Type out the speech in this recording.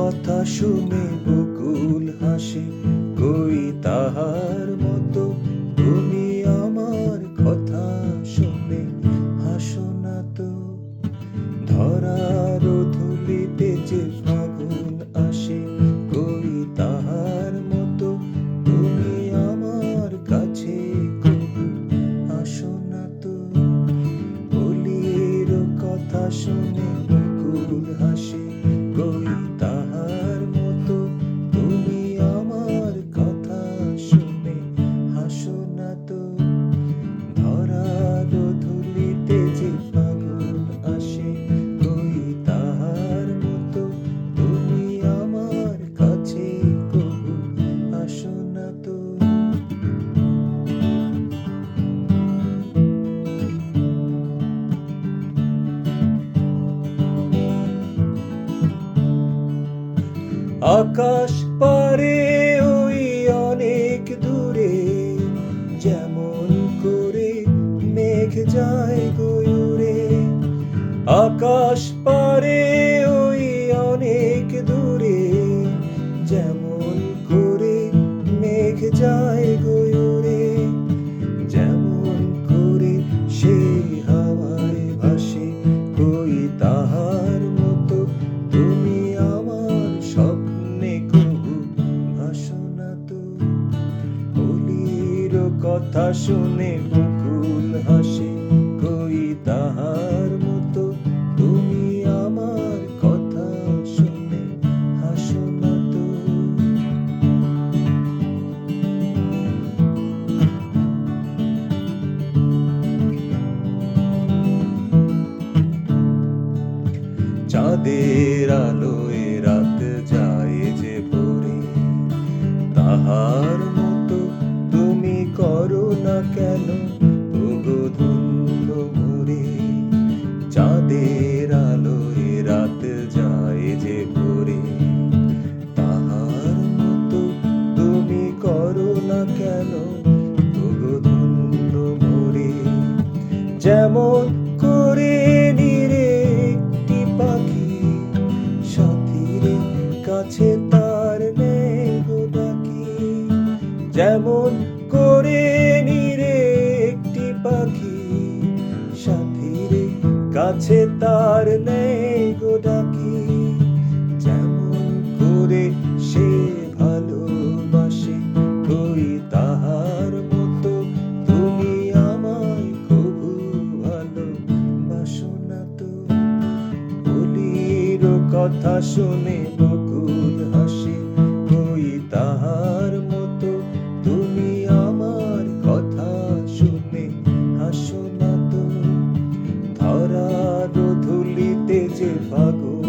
কথা শুনে বকুল হাসে, কই তাহার মতো তুমি আমার কথা শুনে হাসো না তো। ধরার ধুলিতে যে ফাগুন আসে, কই তাহার মতো তুমি আমার কাছে কবু আসো না তো। কলির কথা শুনে বকুল হাসে, কই তাহার মতো তুমি আমার কথা শুনে হাসো না তো। ধরার ধুলিতে যে ফাগুন আসে, কই তাহার মতো তুমি আমার কাছে কবু আসো না তো। আকাশ পারে ওই অনেক দূরে, যেমন করে মেঘ যায় গয়ুরে। আকাশ পারে ওই অনেক দূরে, যেমন করে মেঘ যায় গয়ুরে। যেমন করে সে হাওয়ায় ভাসে, কই তাহার মতো তুমি আমার স্বপ্নে কবু ভাসো না তো। কলির কথা শুনে বকুল হাসে, কই তাহার মতো তুমি আমার কথা শুনে হাসো না তো। চাঁদের আলোয় রাত যায় যে ভরে, তাহার মতো তুমি করো না কেন ওগো ধন্য মোরে। চাঁদের আলোয় রাত যায় যে ভরে, তাহার মতো তুমি করো না কেন ওগো ধন্য মোরে। যেমন করে নিরে একটি পাখি, সাথীর কাছে তার নেই গো ডাকি। যেমন করে নিরে একটি পাখি, সাথীর কাছে তার নেই গো ডাকি। যেমন করে সে ভালোবাসে, কই তাহার মতো তুমি আমায় কবু ভালোবাসো না তো। কলির কথা শুনে বকুল হাসে, কই তাহার মতো তুমি আমার কথা শুনে হাসো না তো। ধরার ধুলিতে যে ফাগুন